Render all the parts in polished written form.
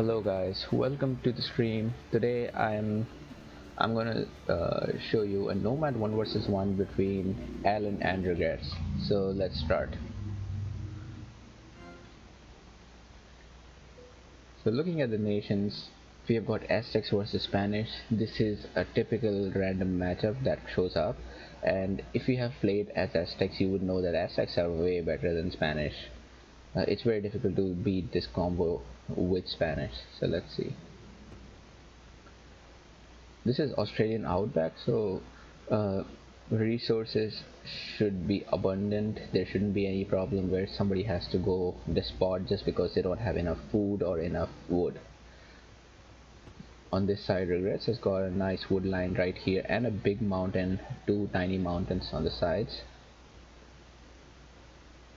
Hello guys, welcome to the stream. Today I'm gonna show you a Nomad 1 versus 1 between Alan and Regrets. So let's start. So looking at the nations, we have got Aztecs versus Spanish. This is a typical random matchup that shows up, and if you have played as Aztecs you would know that Aztecs are way better than Spanish. It's very difficult to beat this combo with Spanish. So let's see. This is Australian outback, so uh, resources should be abundant. There shouldn't be any problem where somebody has to go the spot just because they don't have enough food or enough wood. On this side, Regrets has got a nice wood line right here and a big mountain, two tiny mountains on the sides.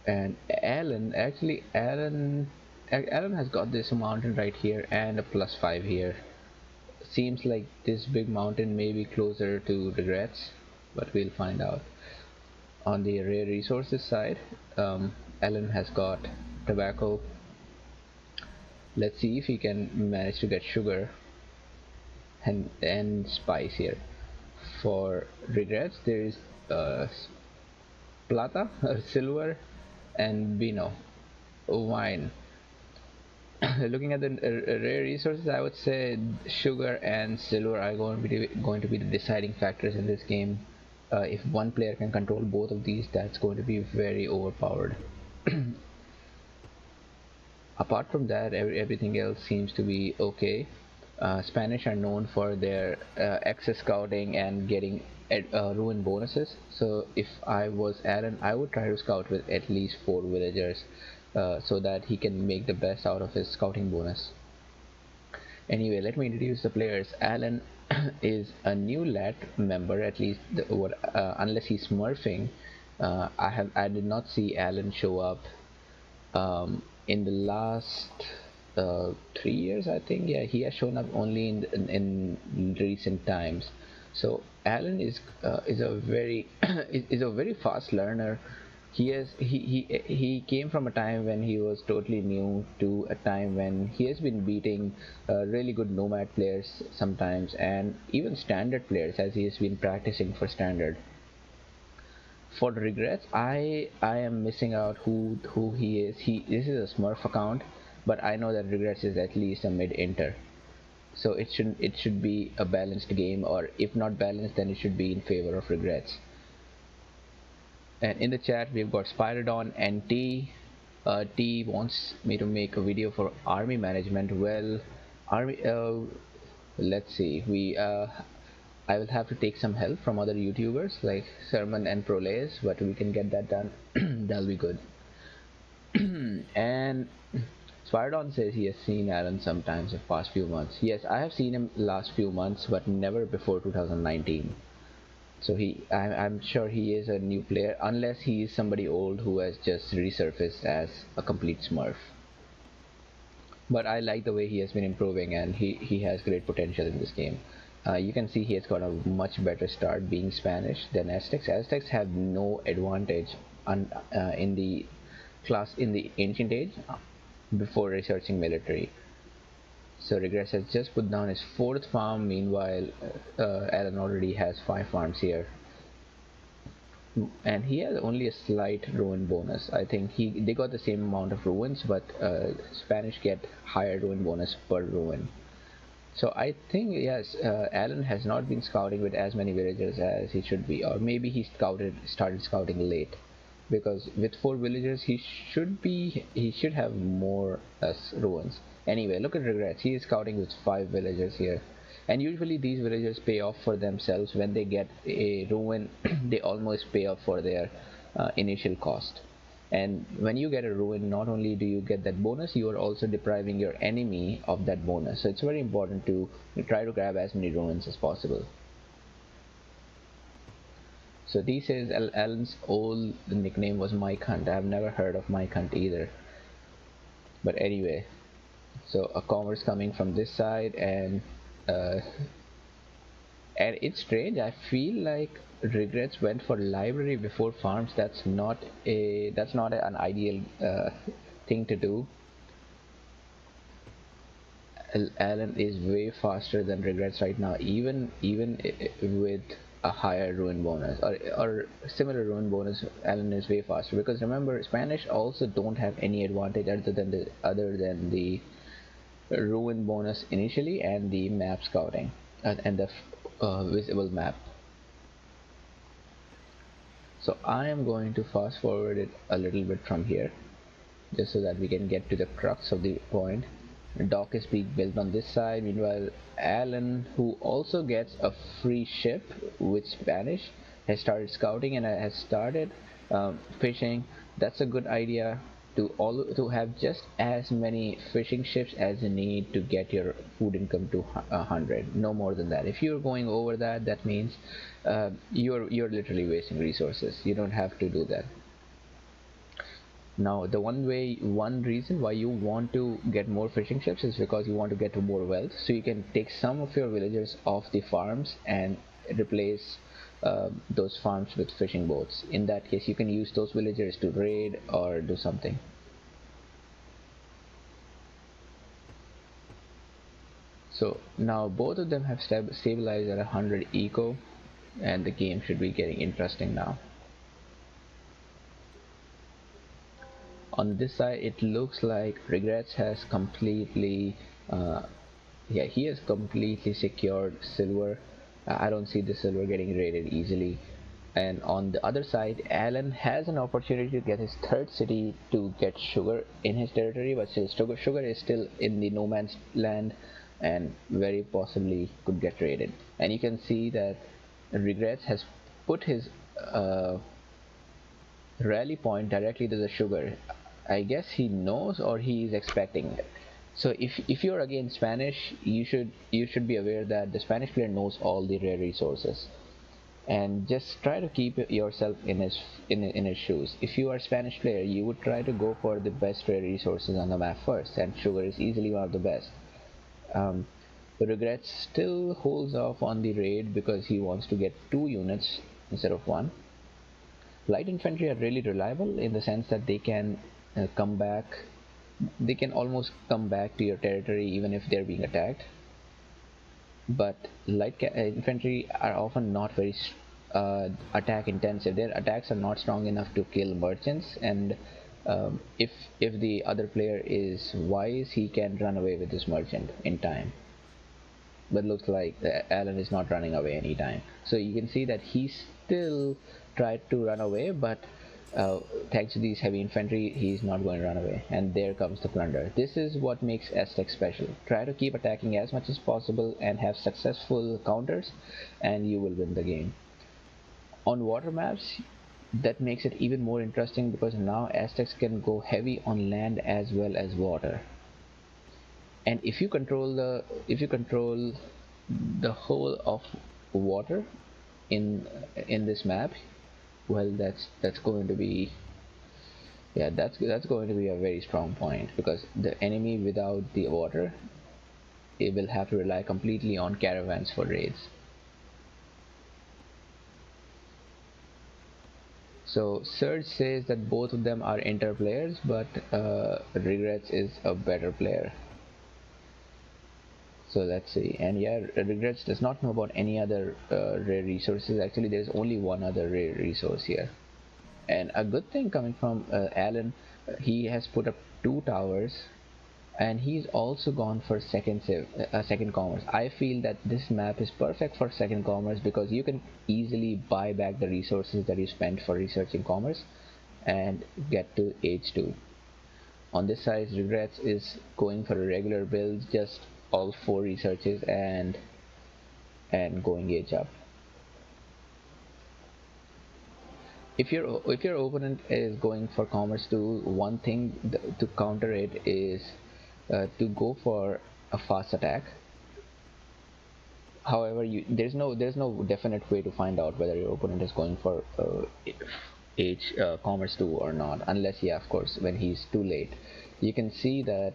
And Alan has got this mountain right here and a +5 here. Seems like this big mountain may be closer to Regrets, but we'll find out. On the rare resources side, Alan has got tobacco. Let's see if he can manage to get sugar and spice here. For Regrets, there is plata, silver, and vino, wine. Looking at the rare resources, I would say sugar and silver are going to be the deciding factors in this game. If one player can control both of these, that's going to be very overpowered. Apart from that, everything else seems to be okay. Spanish are known for their excess scouting and getting ruin bonuses. So if I was Aaron, I would try to scout with at least 4 villagers so that he can make the best out of his scouting bonus. Anyway, let me introduce the players. Alan is a new LAT member, at least unless he's smurfing. I did not see Alan show up in the last 3 years, I think. Yeah, he has shown up only in recent times. So Alan is a very is a very fast learner. He came from a time when he was totally new to a time when he has been beating really good Nomad players sometimes, and even standard players, as he has been practicing for standard. For Regrets, I am missing out who he is. This is a Smurf account, but I know that Regrets is at least a mid-inter. So it should be a balanced game, or if not balanced, then it should be in favor of Regrets. And in the chat we've got Spyrodon and T. T wants me to make a video for army management. Well, army let's see. I will have to take some help from other YouTubers like Sermon and Prolays, but we can get that done. That'll be good. And Spyrodon says he has seen Alan sometimes in the past few months. Yes, I have seen him last few months, but never before 2019. So I'm sure he is a new player, unless he is somebody old who has just resurfaced as a complete Smurf. But I like the way he has been improving, and he has great potential in this game. You can see he has got a much better start being Spanish than Aztecs. Aztecs have no advantage in the class in the ancient age before researching military. So Regress has just put down his 4th farm. Meanwhile, Alan already has 5 farms here, and he has only a slight ruin bonus. I think they got the same amount of ruins, but Spanish get higher ruin bonus per ruin. So I think, yes, Alan has not been scouting with as many villagers as he should be, or maybe he started scouting late, because with 4 villagers he should have more ruins. Anyway, look at Regrets. He is scouting with 5 villagers here, and usually these villagers pay off for themselves when they get a ruin. They almost pay off for their initial cost. And when you get a ruin, not only do you get that bonus, you are also depriving your enemy of that bonus. So it's very important to try to grab as many ruins as possible. So T says Alan's old nickname was Mike Hunt. I've never heard of Mike Hunt either. But anyway, so a commerce coming from this side, and it's strange. I feel like Regrets went for library before farms. That's not an ideal thing to do. Alan is way faster than Regrets right now, with a higher ruin bonus or similar ruin bonus. Alan is way faster because remember, Spanish also don't have any advantage other than the ruin bonus initially and the map scouting and the visible map. So I am going to fast forward it a little bit from here just so that we can get to the crux of the point. Dock is being built on this side. Meanwhile, Alan, who also gets a free ship with Spanish, has started scouting and has started fishing. That's a good idea to have just as many fishing ships as you need to get your food income to 100. No more than that. If you're going over that, that means you're literally wasting resources. You don't have to do that. Now, one reason why you want to get more fishing ships is because you want to get more wealth. So you can take some of your villagers off the farms and replace those farms with fishing boats. In that case, you can use those villagers to raid or do something. So now both of them have stabilized at 100 eco, and the game should be getting interesting now. On this side, it looks like Regrets has completely yeah, he has completely secured silver. I don't see the silver getting raided easily. And on the other side, Alan has an opportunity to get his third city to get sugar in his territory, but still sugar is still in the no man's land and very possibly could get raided. And you can see that Regrets has put his rally point directly to the sugar. I guess he knows or he is expecting it. So if you're against Spanish, you should be aware that the Spanish player knows all the rare resources, and just try to keep yourself in his shoes. If you are a Spanish player, you would try to go for the best rare resources on the map first, and sugar is easily one of the best. Um, Regrets still holds off on the raid because he wants to get 2 units instead of 1. Light infantry are really reliable in the sense that they can come back. They can almost come back to your territory even if they're being attacked. But light infantry are often not very attack intensive. Their attacks are not strong enough to kill merchants, and if the other player is wise, he can run away with this merchant in time. But looks like Alan is not running away anytime. So you can see that he still tried to run away, but thanks to these heavy infantry, he's not going to run away. And there comes the plunder. This is what makes Aztecs special. Try to keep attacking as much as possible and have successful counters, and you will win the game. On water maps, that makes it even more interesting because now Aztecs can go heavy on land as well as water. And if you control the whole of water in this map, well, that's going to be, yeah, that's going to be a very strong point, because the enemy without the water, it will have to rely completely on caravans for raids. So Surge says that both of them are inter players, but Regrets is a better player. So let's see. And yeah, Regrets does not know about any other rare resources. Actually, there's only one other rare resource here. And a good thing coming from Alan, he has put up 2 towers, and he's also gone for second commerce. I feel that this map is perfect for second commerce because you can easily buy back the resources that you spent for researching commerce and get to age 2. On this side, Regrets is going for a regular build, just all 4 researches and going age up. If your opponent is going for commerce too, one thing to counter it is to go for a fast attack. However, there's no definite way to find out whether your opponent is going for age commerce 2 or not, unless, yeah, of course, when he's too late. You can see that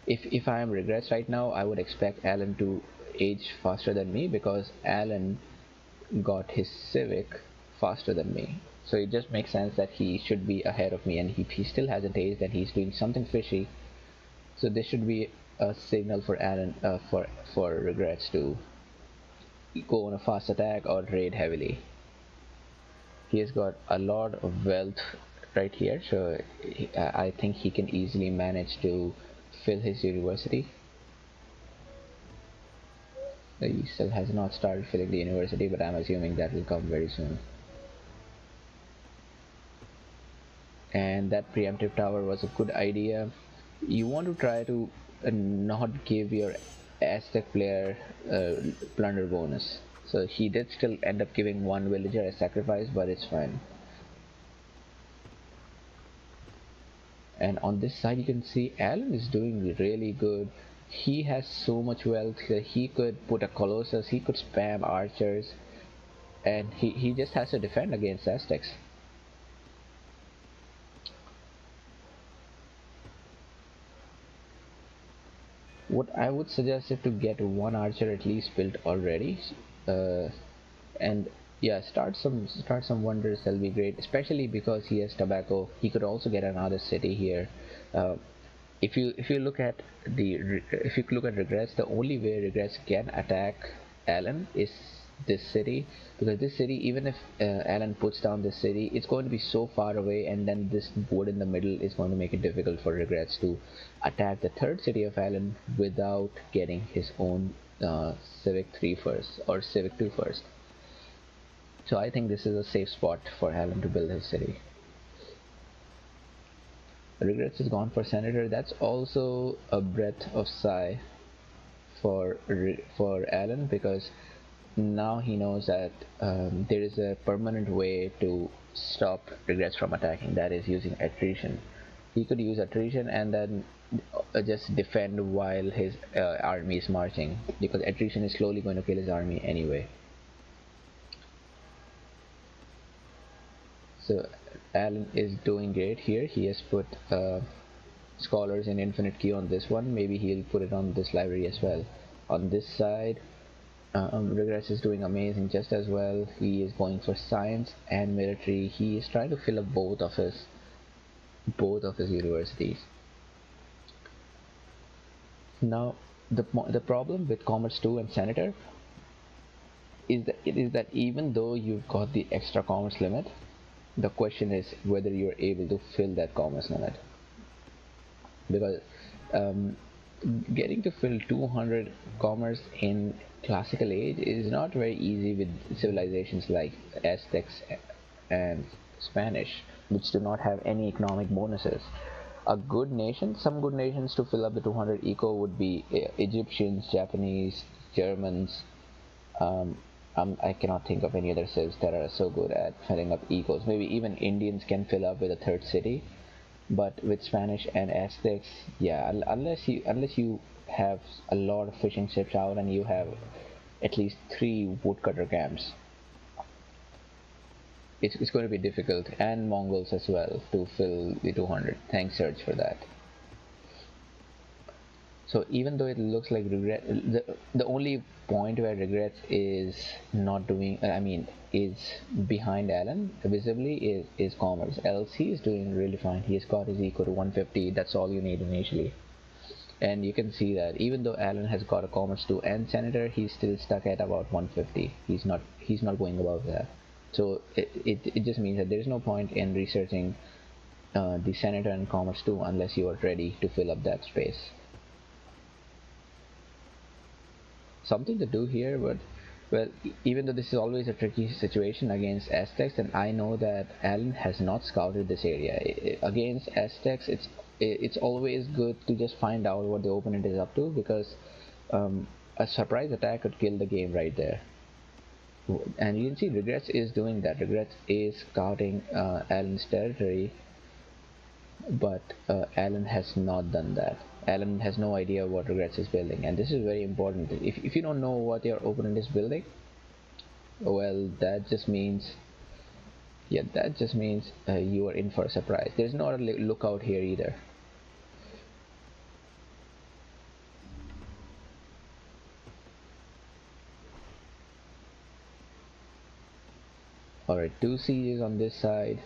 if I am Regrets right now, I would expect Alan to age faster than me because Alan got his civic faster than me. So it just makes sense that he should be ahead of me, and he still hasn't aged and he's doing something fishy. So this should be a signal for Alan for regrets to go on a fast attack or raid heavily. He has got a lot of wealth right here, so I think he can easily manage to fill his university. He still has not started filling the university, but I'm assuming that will come very soon. And that preemptive tower was a good idea. You want to try to not give your Aztec player plunder bonus. So he did still end up giving one villager as sacrifice, but it's fine. And on this side you can see Alan is doing really good. He has so much wealth that he could put a Colossus, he could spam archers, and he just has to defend against Aztecs. What I would suggest is to get one archer at least built already, uh, and yeah, start some wonders. That'll be great, especially because he has tobacco. He could also get another city here. Uh, if you look at regrets, the only way regrets can attack Alan is this city, because this city, even if Alan puts down this city, it's going to be so far away, and then this wood in the middle is going to make it difficult for regrets to attack the third city of Alan without getting his own civic 3 first or civic 2 first. So I think this is a safe spot for Alan to build his city. Regrets is gone for senator. That's also a breath of sigh for Alan, because now he knows that there is a permanent way to stop regrets from attacking. That is using attrition. He could use attrition and then just defend while his army is marching, because attrition is slowly going to kill his army anyway. So Alan is doing great here. He has put scholars in infinite queue on this one. Maybe he'll put it on this library as well. On this side, Regrets is doing amazing just as well. He is going for science and military. He is trying to fill up both of his universities. Now, the problem with Commerce 2 and Senator is that even though you've got the extra commerce limit, the question is whether you're able to fill that commerce limit, because um, getting to fill 200 commerce in classical age is not very easy with civilizations like Aztecs and Spanish, which do not have any economic bonuses. Some good nations to fill up the 200 eco would be Egyptians, Japanese, Germans. um, I cannot think of any other civs that are so good at filling up ecos. Maybe even Indians can fill up with a third city, but with Spanish and Aztecs, yeah, unless you have a lot of fishing ships out and you have at least 3 woodcutter camps, it's going to be difficult, and Mongols as well, to fill the 200. Thanks, Serge, for that. So even though it looks like the only point where regrets is not doing, I mean, is behind Alan visibly is commerce. Else he is doing really fine. He's got his eco to 150. That's all you need initially. And you can see that even though Alan has got a commerce 2 and senator, he's still stuck at about 150. He's not going above that. So it just means that there is no point in researching the senator and commerce 2 unless you are ready to fill up that space. Something to do here, but well, even though this is always a tricky situation against Aztecs, and I know that Alan has not scouted this area. Against Aztecs, it's always good to just find out what the opponent is up to, because a surprise attack could kill the game right there. And you can see Regrets is doing that. Regrets is scouting Alan's territory, but Alan has not done that. Alan has no idea what Regrets is building, and this is very important. If you don't know what your opponent is building, well, that just means you are in for a surprise. There's not a lookout here either. Alright, 2 sieges on this side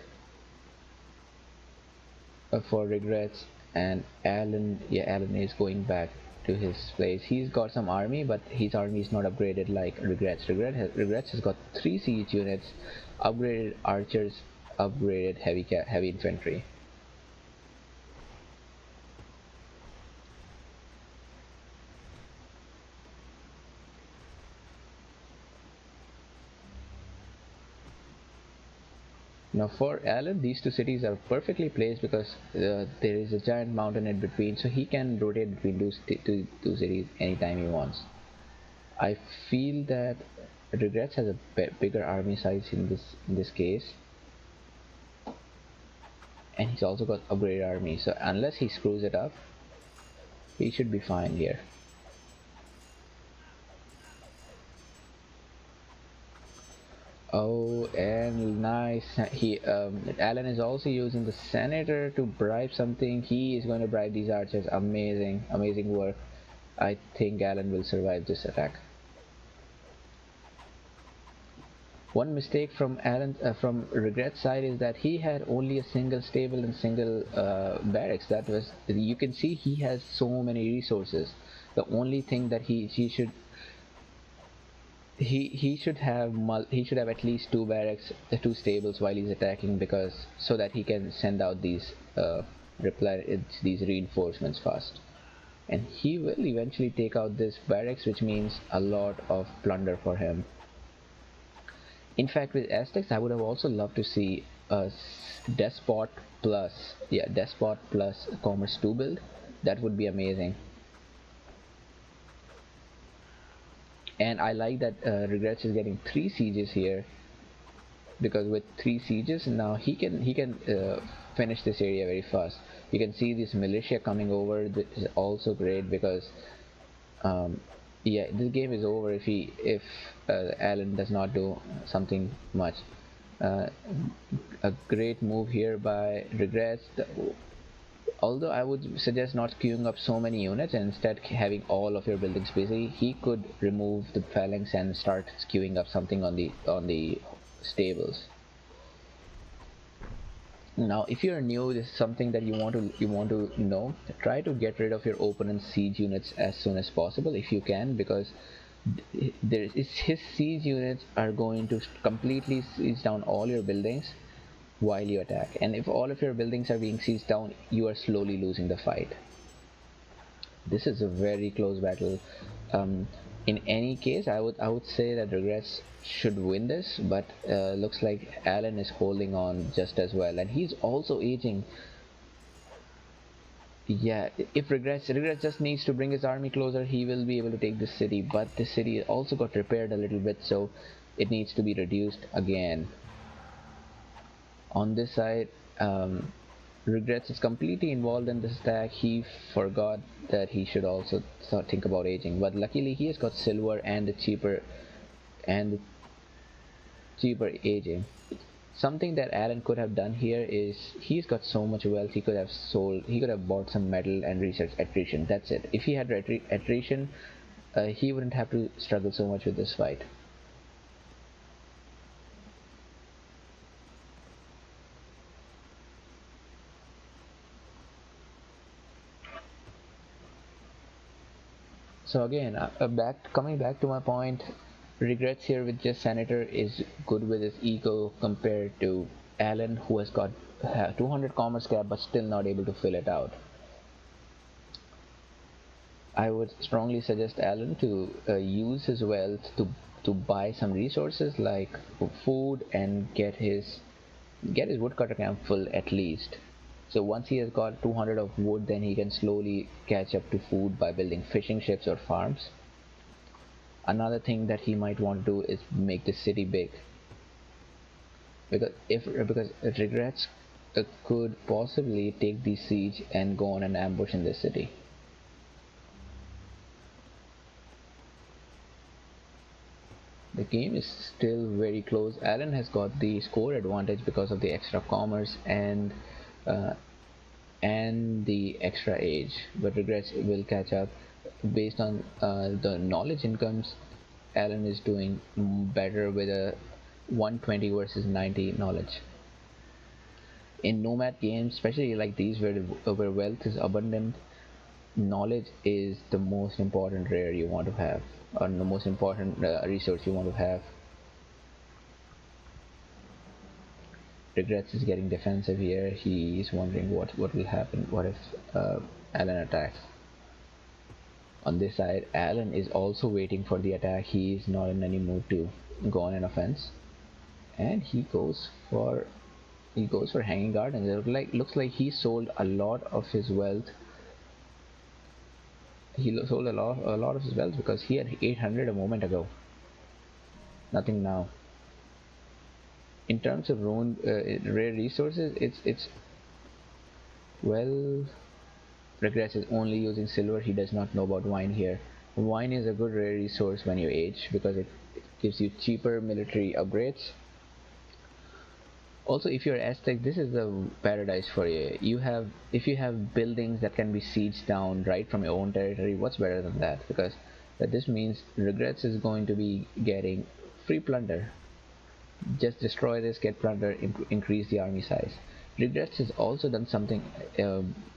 for Regrets, and Alan is going back to his place. He's got some army, but his army is not upgraded like Regrets has got 3 siege units, upgraded archers, upgraded heavy infantry. Now for Alan, these two cities are perfectly placed because there is a giant mountain in between, so he can rotate between two cities anytime he wants. I feel that Regrets has a bigger army size in this case, and he's also got upgraded army. So unless he screws it up, he should be fine here. Oh, and nice. Alan is also using the senator to bribe something. He is going to bribe these archers. Amazing, amazing work. I think Alan will survive this attack. One mistake from from Regret's side is that he had only a single stable and single barracks. That was, you can see he has so many resources. The only thing that he should have at least 2 barracks, 2 stables while he's attacking, because so that he can send out these reinforcements fast. And he will eventually take out this barracks, which means a lot of plunder for him. In fact, with Aztecs, I would have also loved to see a Despot plus Commerce 2 build. That would be amazing. And I like that Regrets is getting 3 sieges here, because with 3 sieges now he can finish this area very fast. You can see this militia coming over. This is also great because yeah, this game is over if Alan does not do something much. Uh, a great move here by Regrets. Although I would suggest not queuing up so many units and instead having all of your buildings busy, he could remove the phalanx and start queuing up something on the stables. Now, if you're new, this is something that you want to know. Try to get rid of your opponent's siege units as soon as possible if you can, because his siege units are going to completely siege down all your buildings while you attack, and if all of your buildings are being sieged down, you are slowly losing the fight. This is a very close battle. In any case, I would say that Regrets should win this, but looks like Alan is holding on just as well, and he's also aging. Yeah, if Regrets just needs to bring his army closer, he will be able to take this city, but this city also got repaired a little bit, so it needs to be reduced again. On this side, Regrets is completely involved in this attack. He forgot that he should also think about aging, but luckily he has got silver and the cheaper aging. Something that Alan could have done here is, he's got so much wealth, he could have bought some metal and researched attrition. That's it. If he had attrition, he wouldn't have to struggle so much with this fight. So again, coming back to my point, Regrets here with just Senator is good with his ego compared to Alan, who has got 200 commerce cap but still not able to fill it out. I would strongly suggest Alan to use his wealth to buy some resources like food and get his woodcutter camp full at least. So once he has got 200 of wood, then he can slowly catch up to food by building fishing ships or farms. Another thing that he might want to do is make the city big, because Regrets could possibly take the siege and go on an ambush in this city. The game is still very close. Alan has got the score advantage because of the extra commerce uh, and the extra age, but Regrets will catch up based on the knowledge incomes. Alan is doing better with a 120 versus 90 knowledge. In Nomad games, especially like these where wealth is abundant, knowledge is the most important rare you want to have, or the most important resource you want to have. Regrets is getting defensive here. He is wondering what will happen. What if Alan attacks? On this side, Alan is also waiting for the attack. He is not in any mood to go on an offense, and he goes for hanging gardens. It looks like he sold a lot of his wealth. He sold a lot of his wealth because he had 800 a moment ago. Nothing now. In terms of rare resources, it's well. Regrets is only using silver. He does not know about wine here. Wine is a good rare resource when you age because it gives you cheaper military upgrades. Also, if you're Aztec, this is the paradise for you. If you have buildings that can be sieged down right from your own territory, what's better than that? Because this means Regrets is going to be getting free plunder. Just destroy this, get plunder, increase the army size. Regrets has also done something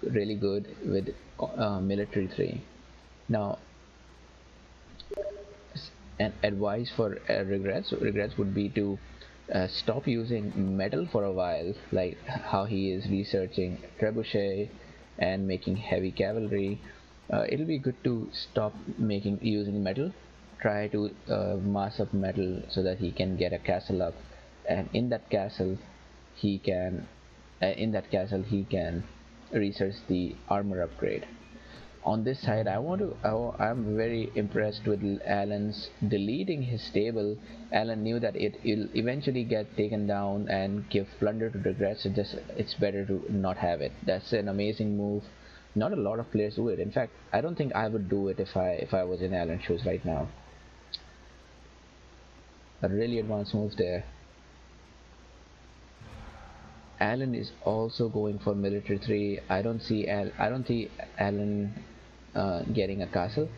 really good with military 3. Now, an advice for Regrets would be to stop using metal for a while, like how he is researching trebuchet and making heavy cavalry. It'll be good to stop using metal. Try to mass up metal so that he can get a castle up, and in that castle he can research the armor upgrade. On this side, I'm very impressed with Alan's deleting his stable. Alan knew that it'll eventually get taken down and give plunder to Regrets, so it's better to not have it. That's an amazing move. Not a lot of players do it. In fact, I don't think I would do it if I was in Alan's shoes right now. A really advanced move there. Alan is also going for military 3. I don't see Alan getting a castle,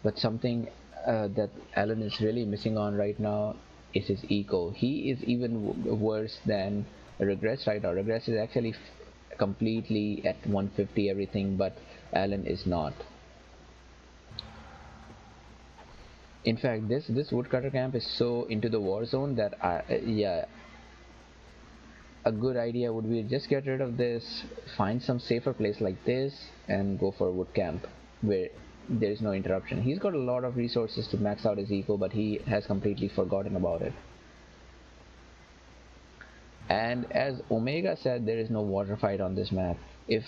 but something that Alan is really missing on right now is his eco. He is even worse than Regrets right now. Regrets is actually completely at 150 everything, but Alan is not. In fact, this woodcutter camp is so into the war zone that yeah, a good idea would be just get rid of this, find some safer place like this, and go for a wood camp where there is no interruption. He's got a lot of resources to max out his eco, but he has completely forgotten about it. And as Omega said, there is no water fight on this map. If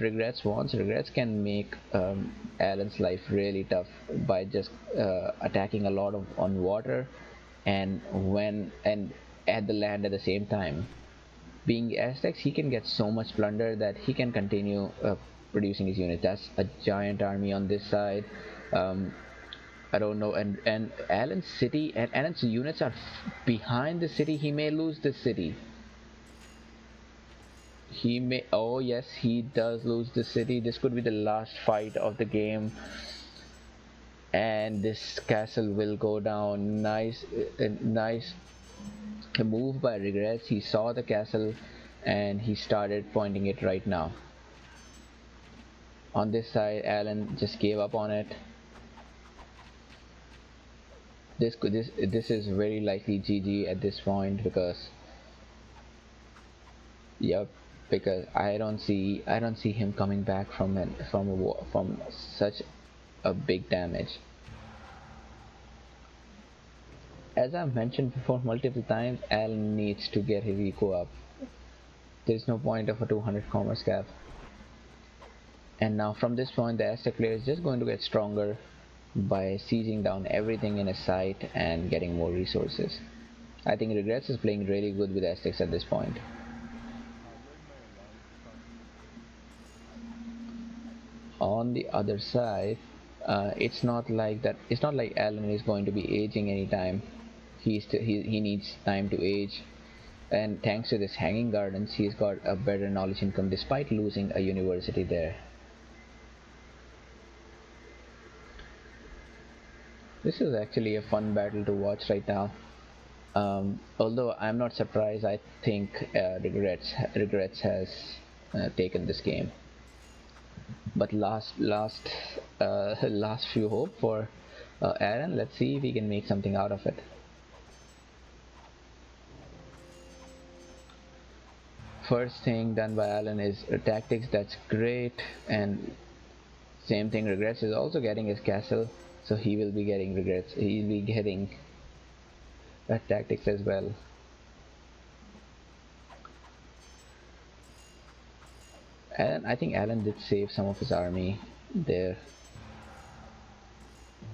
Regrets wants, Regrets can make Alan's life really tough by just attacking a lot on water and at the land at the same time. Being Aztecs, he can get so much plunder that he can continue producing his unit. That's a giant army on this side. I don't know, and Alan's city and Alan's units are behind the city. He may lose this city. He may. Oh yes, he does lose the city. This could be the last fight of the game, and this castle will go down. Nice move by Regrets. He saw the castle and he started pointing it right now. On this side, Alan just gave up on it. This is very likely GG at this point because yep, because I don't see him coming back from such a big damage. As I've mentioned before multiple times, Alan needs to get his eco up. There's no point of a 200 commerce gap. And now from this point, the Aztec player is just going to get stronger by sieging down everything in his sight and getting more resources. I think Regrets is playing really good with Aztecs at this point. On the other side, it's not like Alan is going to be aging anytime. He needs time to age, and thanks to this hanging gardens, he's got a better knowledge income despite losing a university there. This is actually a fun battle to watch right now. Although I'm not surprised, I think Regrets has taken this game. But last few hope for Aaron. Let's see if he can make something out of it. First thing done by Alan is tactics. That's great. And same thing, regrets is also getting his castle, so he will be getting regrets. He'll be getting tactics as well. And I think Alan did save some of his army there.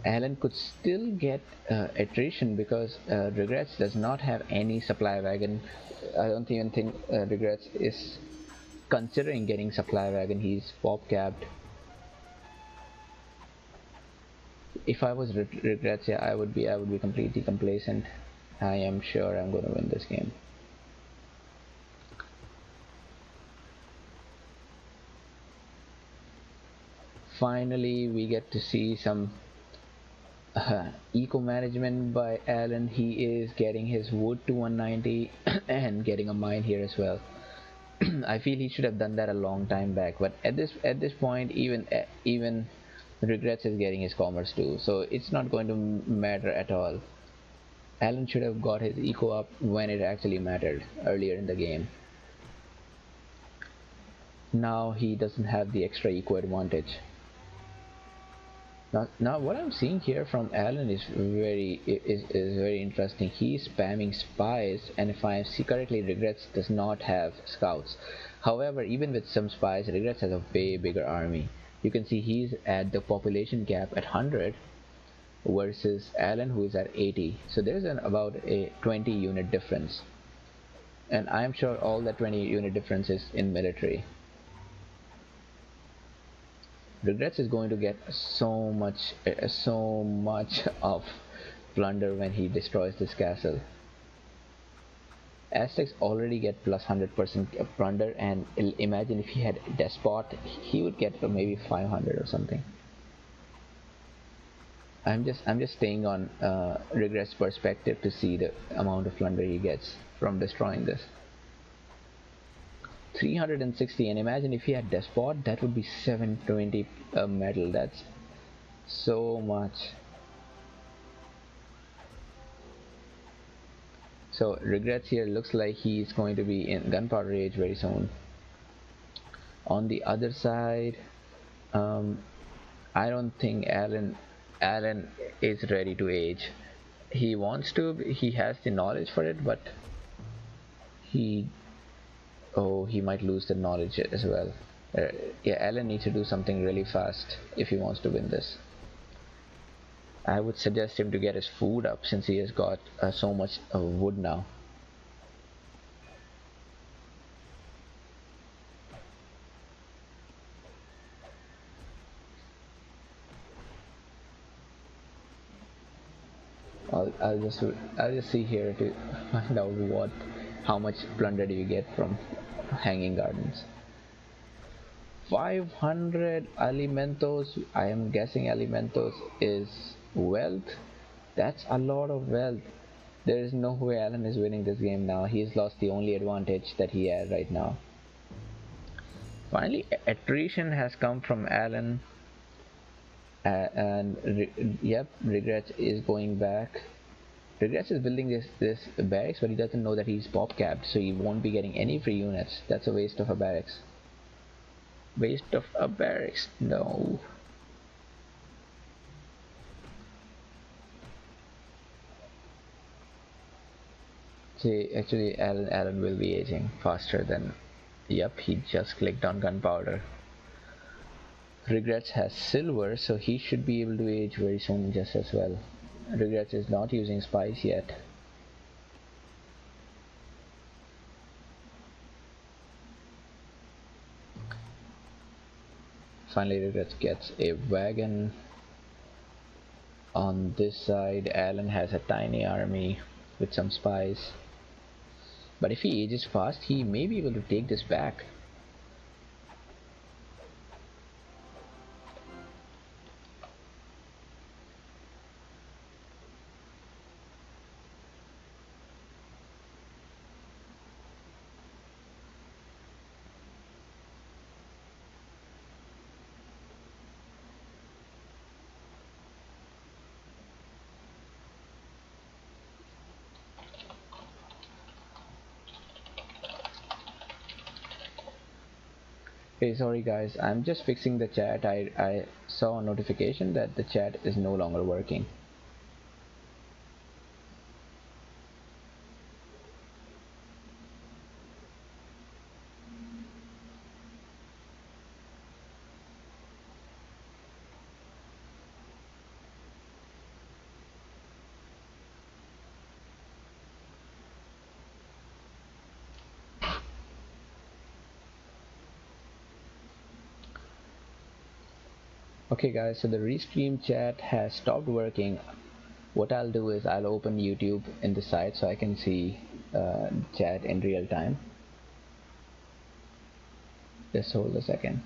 Alan could still get attrition because regrets does not have any supply wagon. I don't even think regrets is considering getting supply wagon. He's pop capped. If I was regrets, yeah, I would be completely complacent. I am sure I'm going to win this game. Finally, we get to see some eco management by Alan. He is getting his wood to 190 and getting a mine here as well. I feel he should have done that a long time back, but at this point, even regrets is getting his commerce too, so it's not going to matter at all. Alan should have got his eco up when it actually mattered earlier in the game. Now he doesn't have the extra eco advantage. Now what I'm seeing here from Alan is very interesting. He's spamming spies, and if I see correctly, regrets does not have scouts. However, even with some spies, regrets has a way bigger army. You can see he's at the population cap at 100 versus Alan, who is at 80. So there's about a 20 unit difference, and I'm sure all that 20 unit difference is in military. Regrets is going to get so much of plunder when he destroys this castle. Aztecs already get plus 100% plunder, and imagine if he had Despot, he would get maybe 500 or something. I'm just staying on Regrets' perspective to see the amount of plunder he gets from destroying this. 360, and imagine if he had Despot, that would be 720 metal. That's so much. So regrets here looks like he's going to be in gunpowder age very soon. On the other side, I don't think Alan is ready to age. He wants to. He has the knowledge for it, but he he might lose the knowledge as well. Yeah, Alan needs to do something really fast if he wants to win this. I would suggest him to get his food up since he has got so much wood now. I'll just see here to find out how much plunder do you get from hanging gardens. 500 alimentos. I am guessing alimentos is wealth. That's a lot of wealth. There is no way Alan is winning this game now. He's lost the only advantage that he has right now. Finally, attrition has come from Alan, and yep, regrets is going back. Regrets is building this barracks, but he doesn't know that he's pop capped, so he won't be getting any free units. That's a waste of a barracks. Waste of a barracks. No. See, actually, Alan will be aging faster than. Yep, he just clicked on gunpowder. Regrets has silver, so he should be able to age very soon just as well. Regrets is not using spice yet. Finally, Regrets gets a wagon. On this side, Alan has a tiny army with some spies. But if he ages fast, he may be able to take this back. Hey, sorry guys, I'm just fixing the chat. I saw a notification that the chat is no longer working. Okay guys, so the restream chat has stopped working. What I'll do is I'll open YouTube in the site so I can see chat in real time. Just hold a second.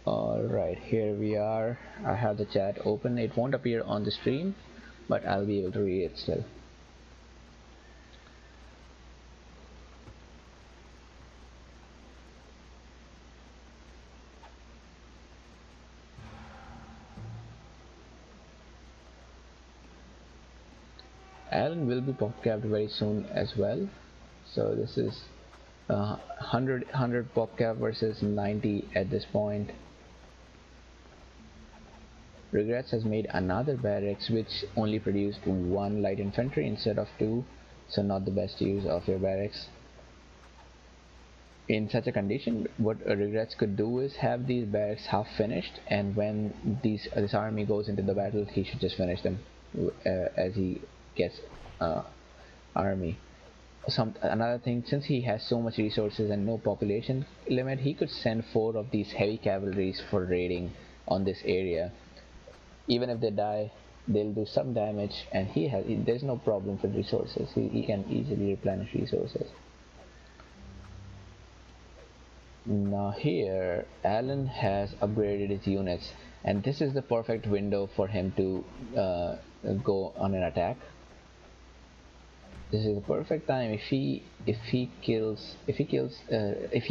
Alright, here we are. I have the chat open. It won't appear on the stream, but I'll be able to read it still. Alan will be popcapped very soon as well. So this is 100 popcap versus 90 at this point. Regrets has made another barracks which only produced one light infantry instead of two, so not the best use of your barracks. In such a condition, what Regrets could do is have these barracks half finished, and when this army goes into the battle, he should just finish them as he gets army. Another thing, since he has so much resources and no population limit, he could send 4 of these heavy cavalries for raiding on this area. Even if they die, they'll do some damage, and there's no problem with resources. He can easily replenish resources. Now here, Alan has upgraded his units, and this is the perfect window for him to go on an attack. This is the perfect time. If he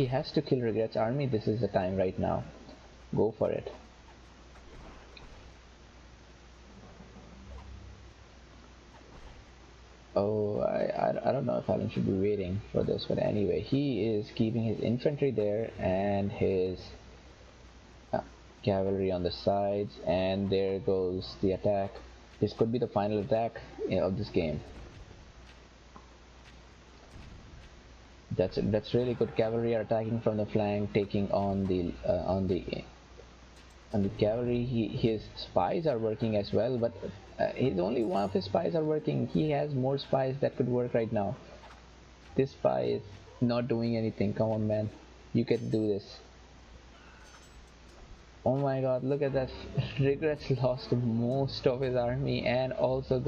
has to kill Regret's army, this is the time right now. Go for it. Oh, I don't know if Alan should be waiting for this, but anyway, he is keeping his infantry there and his cavalry on the sides, and there goes the attack. This could be the final attack of this game. That's really good. Cavalry are attacking from the flank, taking on the cavalry. His spies are working as well, but his only one of his spies are working. He has more spies that could work right now. This spy is not doing anything. Come on, man, you can do this. Oh my god, look at that. Regrets lost most of his army and also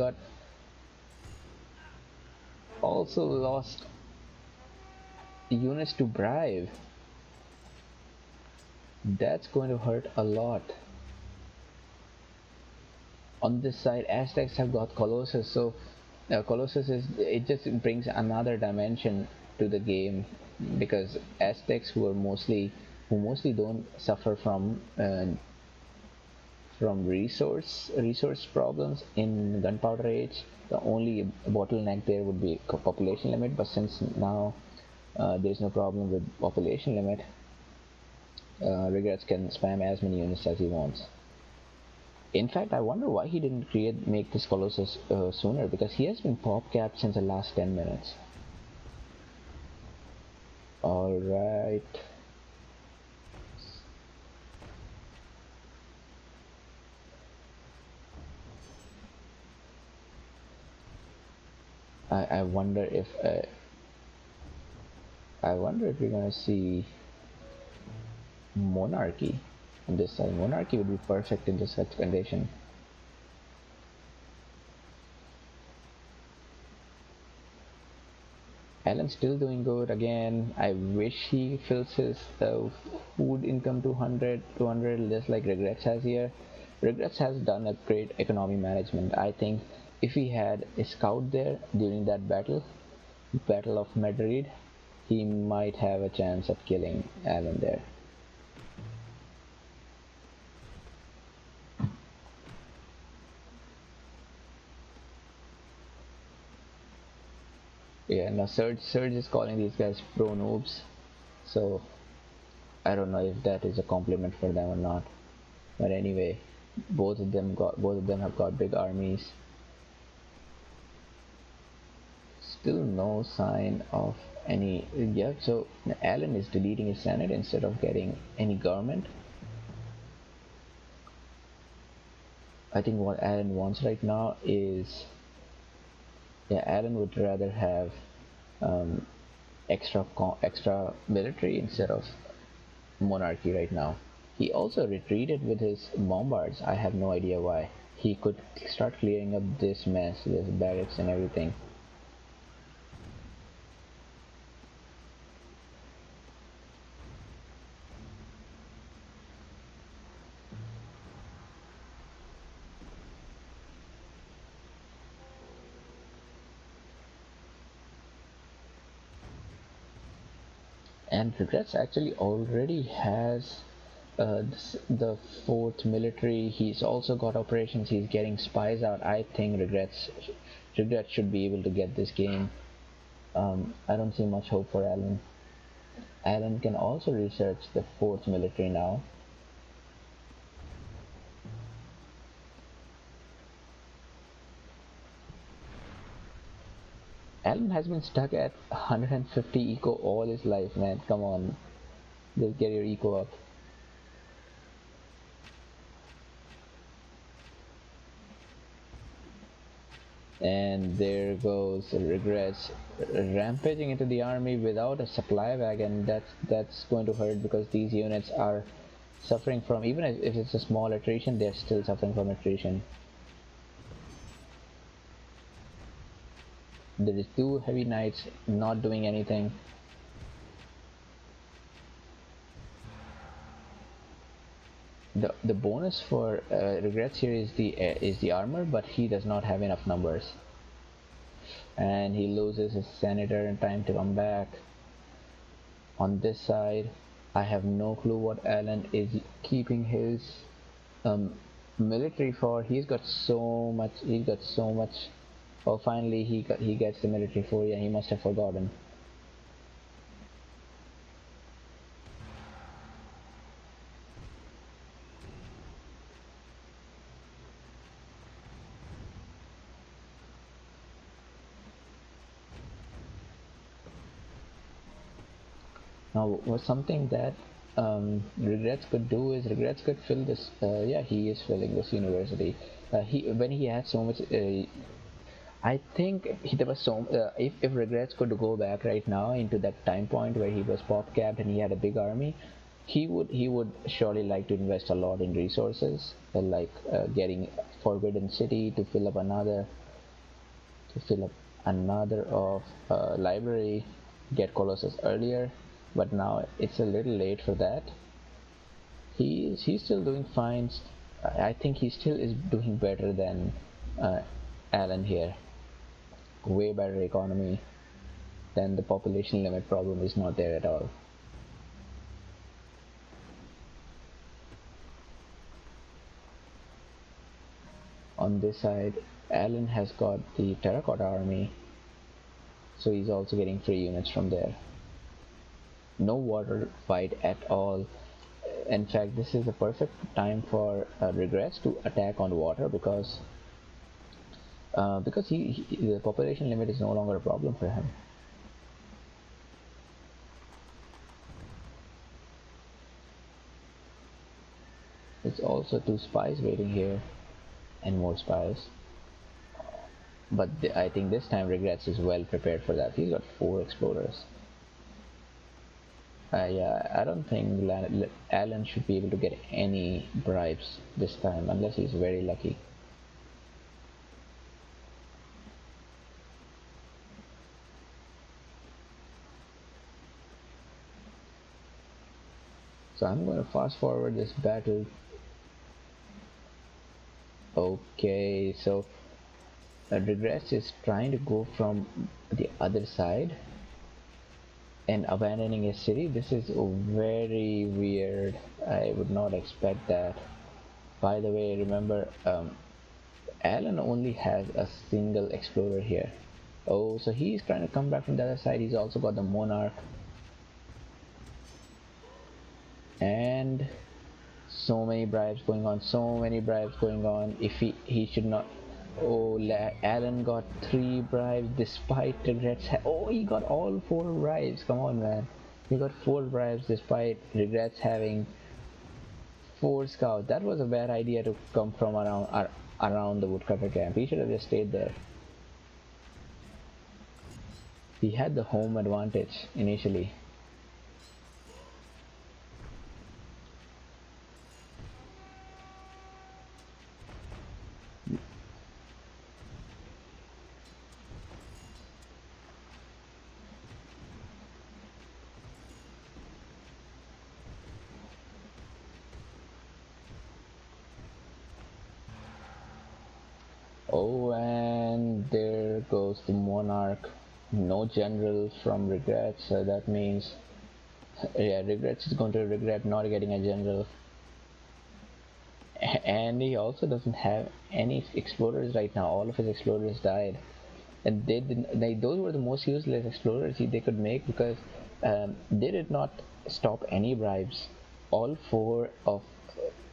lost units to bribe. That's going to hurt a lot. On this side, Aztecs have got Colossus, so Colossus it just brings another dimension to the game, because Aztecs who mostly don't suffer from resource problems in gunpowder age. The only bottleneck there would be population limit, but since now there's no problem with population limit, Regrets can spam as many units as he wants. In fact, I wonder why he didn't make this Colossus sooner, because he has been pop capped since the last 10 minutes. Alright. I wonder if we're gonna see monarchy on this side. Monarchy would be perfect in this such condition. Alan's still doing good again. I wish he fills his food income to 200 just like Regrets has here. Regrets has done a great economy management. I think if he had a scout there during that Battle of Madrid, he might have a chance of killing Alan there. Yeah, now Surge is calling these guys pro noobs, so I don't know if that is a compliment for them or not. But anyway, both of them have got big armies. Still no sign of any. Yeah, so Alan is deleting his senate instead of getting any government. I think what Alan wants right now is, yeah, Alan would rather have um, extra military instead of monarchy right now. He also retreated with his bombards. I have no idea why. He could start clearing up this mess, this barracks and everything. And Regrets actually already has the fourth military. He's also got operations. He's getting spies out. I think Regrets should be able to get this game. I don't see much hope for Alan. Alan can also research the fourth military now. Alan has been stuck at 150 eco all his life, man. Come on, just get your eco up. And there goes Regrets rampaging into the army without a supply wagon. That's going to hurt because these units are suffering from, even if it's a small attrition, they're still suffering from attrition. There is two heavy knights not doing anything. The bonus for Regrets here is the armor, but he does not have enough numbers, and he loses his senator in time to come back. On this side, I have no clue what Alan is keeping his um, military for. He's got so much. He's got so much. Oh, finally he gets the military for. Yeah, he must have forgotten. Now, was something that Regrets could do is Regrets could fill this. Yeah, he is filling this university. He when he had so much. I think there was so. If Regrets could go back right now into that time point where he was pop capped and he had a big army, he would surely like to invest a lot in resources, like getting Forbidden City to fill up another of library, get Colossus earlier, but now it's a little late for that. He's still doing fine. I think he still is doing better than uh, Alan here. Way better economy. Then the population limit problem is not there at all. On this side, Alan has got the Terracotta Army, so he's also getting free units from there. No water fight at all. In fact, this is the perfect time for Regrets to attack on water because the population limit is no longer a problem for him. It's also two spies waiting here and more spies. But I think this time Regrets is well prepared for that. He's got 4 explorers. Yeah, I don't think Alan should be able to get any bribes this time unless he's very lucky. So I'm going to fast forward this battle. Okay, so Regrets is trying to go from the other side and abandoning his city. This is very weird. I would not expect that. By the way, remember, Alan only has a single explorer here. Oh, so he's trying to come back from the other side. He's also got the Monarch. And so many bribes going on, so many bribes going on. If he should not. Oh, Alan got 3 bribes despite regrets. Oh, he got all 4 bribes. Come on, man. He got 4 bribes despite regrets having 4 scouts. That was a bad idea to come from around the woodcutter camp. He should have just stayed there. He had the home advantage initially. Oh, and there goes the Monarch. No general from Regrets, so that means, yeah, Regrets is going to regret not getting a general. And he also doesn't have any explorers right now. All of his explorers died, and those were the most useless explorers they could make because they did not stop any bribes. All four of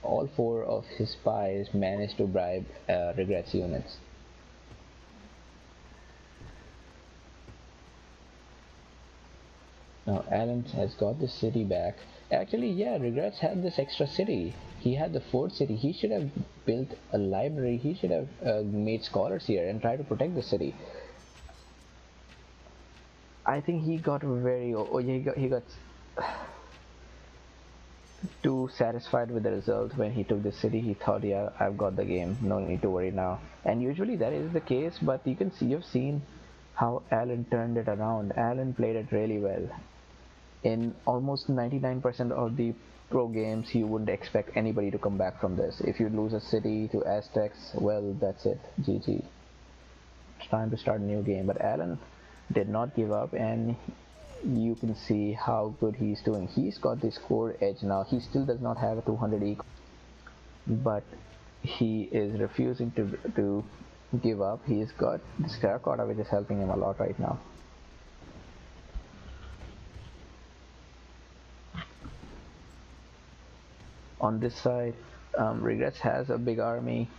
all 4 of his spies managed to bribe Regrets units. Now Alan has got the city back. Actually, yeah, Regrets had this extra city. He had the fourth city. He should have built a library. He should have made scholars here and tried to protect the city. I think he got very. Oh yeah, he got too satisfied with the result when he took the city. He thought, yeah, I've got the game. No need to worry now. And usually that is the case, but you can see, you've seen how Alan turned it around. Alan played it really well. In almost 99% of the pro games, you wouldn't expect anybody to come back from this. If you lose a city to Aztecs, well, that's it. GG. It's time to start a new game. But Alan did not give up, and you can see how good he's doing. He's got the score edge now. He still does not have a 200 eco, but he is refusing to give up. He's got this terracotta, which is helping him a lot right now. On this side, Regrets has a big army,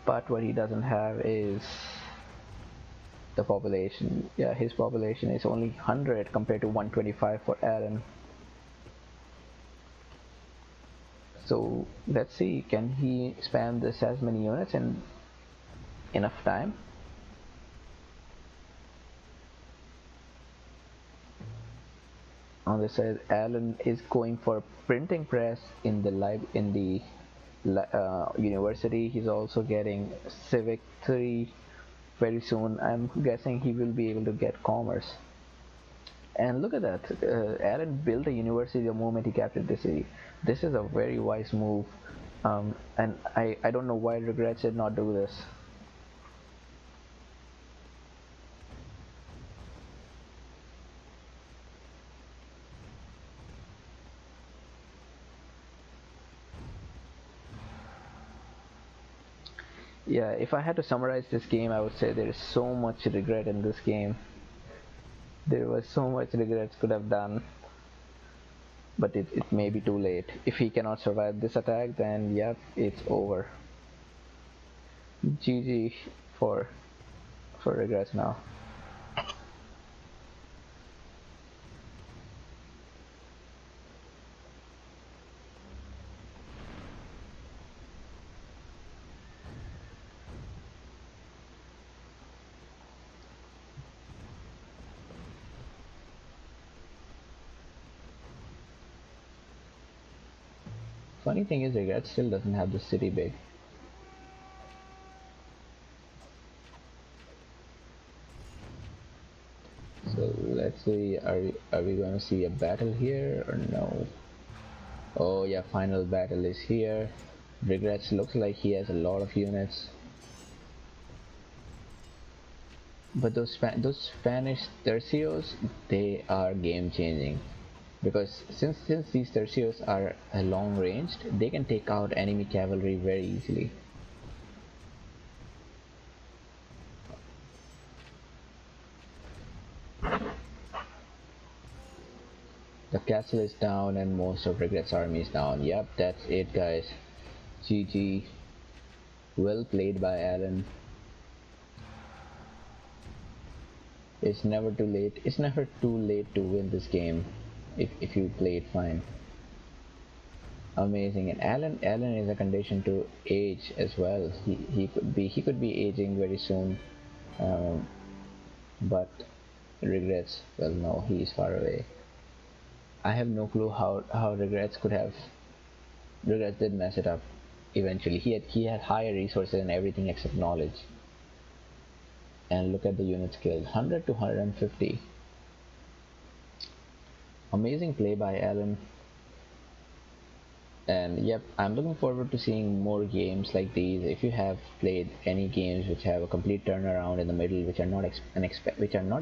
but what he doesn't have is the population. Yeah, his population is only 100 compared to 125 for Aaron. So let's see, can he spam this as many units in enough time? On this side, Alan is going for printing press in the university. He's also getting Civic 3 very soon. I'm guessing he will be able to get commerce. And look at that, Alan built a university the moment he captured the city. This is a very wise move, and I don't know why Regrets did not do this. Yeah, if I had to summarize this game, I would say there is so much regret in this game. There was so much regrets could have done, but it may be too late. If he cannot survive this attack, then yep, it's over. GG for regrets now. Funny thing is, Regret still doesn't have the city big. So let's see, are we going to see a battle here or no? Oh yeah, final battle is here. Regrets looks like he has a lot of units. But those Spanish tercios, they are game changing. Because since these tercios are long ranged, they can take out enemy cavalry very easily. The castle is down and most of Regret's army is down. Yep, that's it guys. GG. Well played by Alan. It's never too late. It's never too late to win this game if you play it fine. Amazing. And Alan is a condition to age as well. He could be aging very soon. Um, but Regrets, well no, he is far away. I have no clue how Regrets could have. Regrets did mess it up eventually. He had higher resources and everything except knowledge. And look at the units killed, 100 to 150. Amazing play by Alan. And yep, I'm looking forward to seeing more games like these. If you have played any games which have a complete turnaround in the middle, which are not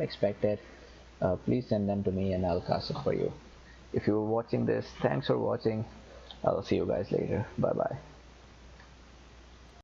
expected, please send them to me and I'll cast it for you. If you're watching this, thanks for watching. I'll see you guys later. Bye bye.